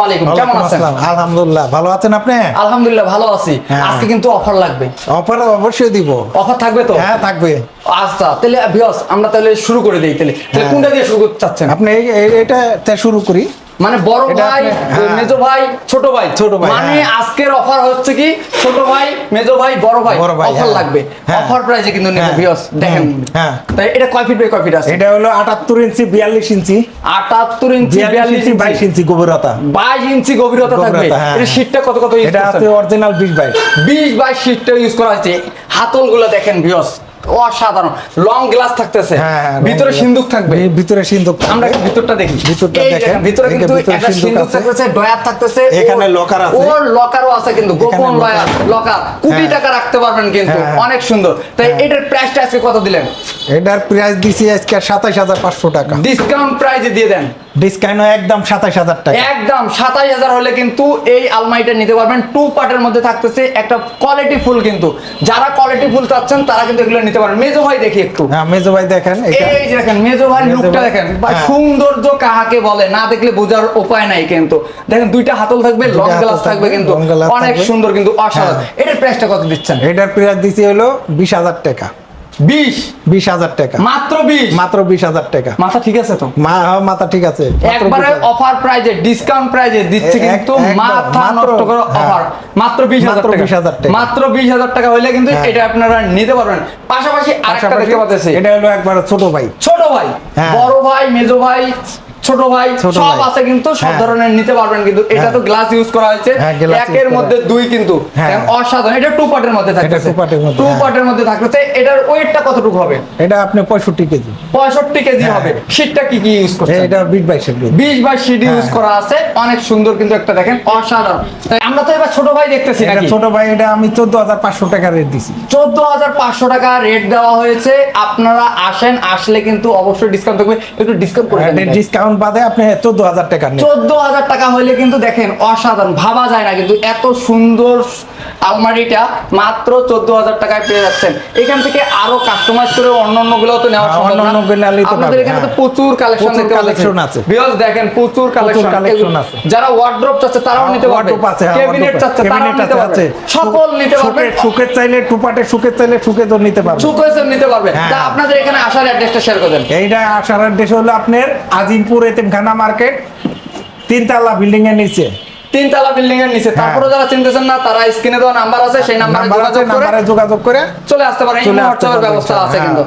আলাইকুম, কেমন আছেন? আলহামদুলিল্লাহ, ভালো আছেন আপনি? আলহামদুলিল্লাহ ভালো আছি। আজকে কিন্তু অফার লাগবে। অফার অবশ্যই দিব। অফার থাকবে তো? হ্যাঁ থাকবে। আচ্ছা তাহলে ভিউয়ার্স আমরা তাহলে শুরু করে দেই। তাহলে কোনটা দিয়ে শুরু করতে চাচ্ছেন আপনি এটা শুরু করি। মানে বড় এটা ভাই, মেজো ভাই, ছোট ভাই। মানে আজকের অফার হচ্ছে কি ছোট ভাই, মেজো ভাই, বড় ভাই অফার লাগবে। অফার প্রাইসে কিন্তু নেব ভিউয়ার্স, দেখেন। তাই এটা কয় ফিট বাই কয় ফিট আছে? এটা হলো 78 ইঞ্চি 42 ইঞ্চি। 78 ইঞ্চি 42 ইঞ্চি 22 ইঞ্চি গভীরতা। 22 ইঞ্চি গভীরতা থাকবে। এটা শীটটা কত কত ইউজ করছেন? এটা আছে অরিজিনাল 20 শীটটা ইউজ করা হয়েছে। হাতলগুলো দেখেন ভিউয়ার্স, অসাধারণ। লং গ্লাস থাকতেছে, ভিতরে সিন্দুক থাকবে। ভিতরে সিন্দুক, আমরা ভিতরটা দেখি। ভিতরটা দেখেন, ভিতরে কিন্তু একটা সিন্দুক থাকতেছে, ডয়ার থাকতেছে, এখানে লকার আছে। ওর লকারও আছে কিন্তু গোপন লকার। কোটি টাকা রাখতে পারবেন কিন্তু, অনেক সুন্দর। তাই এটার প্রাইসটা আজকে কত দিলেন? এটার প্রাইস দিছি আজকে 27500 টাকা। ডিসকাউন্ট প্রাইসে দিয়ে দেন। ডিসকাউন্ট একদম 27000 টাকা। একদম 27000 হলে কিন্তু এই আলমারিটা নিতে পারবেন। টু পার্টের মধ্যে থাকতেছে, একটা কোয়ালিটি ফুল। কিন্তু যারা কোয়ালিটি ফুল চাচ্ছেন তারা কিন্তু এগুলো নিতে পারেন। মেজো ভাই দেখি একটু। হ্যাঁ মেজো ভাই দেখেন, এই যে দেখেন মেজো ভাই লুকটা দেখেন। সৌন্দর্য কাহাকে বলে, না দেখলে বোঝার উপায় নাই। কিন্তু দেখেন দুইটা হাতল থাকবে, লং গ্লাস থাকবে, কিন্তু অনেক সুন্দর, কিন্তু অসাধারণ। এটার প্রাইসটা কত দিচ্ছেন? এটার প্রাইস দিছি হলো 20000 টাকা। 20000 টাকা মাত্র 20? মাত্র 20000 টাকা। মাথা ঠিক আছে তো? মাথা ঠিক আছে। একবারে অফার প্রাইজে, ডিসকাউন্ট প্রাইজে দিচ্ছে কিন্তু, মাথা নষ্ট করে অফার। মাত্র 20000 টাকা। মাত্র 20000 টাকা হইলে কিন্তু এটা আপনারা নিতে পারবেন। পাশাপাশি আরেকটা দেখতে পাচ্ছেছি, এটা হলো একবার ছোট ভাই, বড় ভাই, মেজো ভাই, ছোট ভাই সব আছে কিন্তু, সব ধরনের নিতে পারবেন। কিন্তু এটা তো গ্লাস ইউজ করা হয়েছে, একের মধ্যে দুই, কিন্তু অসাধারণ। এটা টু পার্টের মধ্যে থাকতেছে, টু পার্টের মধ্যে থাকতেছে। এটার ওয়েটটা কতটুকু হবে? এটা আপনি 65 কেজি। 65 কেজি হবে। শীটটা কি কি ইউজ করছেন? এটা 20 22 শীট ইউজ করা আছে, অনেক সুন্দর কিন্তু একটা দেখেন, অসাধারণ। তাই আমরা তো এবার ছোট ভাই দেখতেছি নাকি? ছোট ভাই এটা আমি 14500 টাকা রেট দিছি। 14500 টাকা রেট দেওয়া হয়েছে। আপনারা আসেন, আসলে কিন্তু অবশ্যই ডিসকাউন্ট থাকবে। একটু ডিসকাউন্ট করে দেন। ডিসকাউন্ট বাদে আপনি 14000 টাকা নেন। 14000 টাকা হইলে কিন্তু দেখেন অসাধারণ, ভাবা যায় না কিন্তু এত সুন্দর আলমারিটা মাত্র 14000 টাকায় পেয়ে যাচ্ছেন। এখান থেকে আরো কাস্টমাইজ করে অন্যান্য গুলো তো নেওয়া সম্ভব না। আপনাদের এখানে তো প্রচুর কালেকশন আছে ভিউয়ার্স, দেখেন প্রচুর কালেকশন আছে। যারা ওয়ার্ড্রপ চাচ্ছে তারাও নিতে পারবে, ক্যাবিনেট চাচ্ছে তারাও নিতে পারবে, সকল নিতে পারবে। সুকের চাইলে টুপাটে, সুকের চাইলে সুকে তো নিতে পারবে, সুকেসও নিতে পারবে। তা আপনাদের এখানে আসার অ্যাড্রেসটা শেয়ার করে দেন। এইটা আসার অ্যাড্রেস হলো আপনার আজিমপুর এতিমখানা মার্কেট, 3 তলা বিল্ডিং এর নিচে। 3 তলা বিল্ডিং এর নিচে। তারপরে যারা চিনতেছেন না তারা স্ক্রিনে দেওয়া নাম্বার আছে, সেই নাম্বারে যোগাযোগ করে চলে আসতে পারেন। চলে আসতে পারেন। হোয়াটসঅ্যাপের ব্যবস্থা আছে কিন্তু।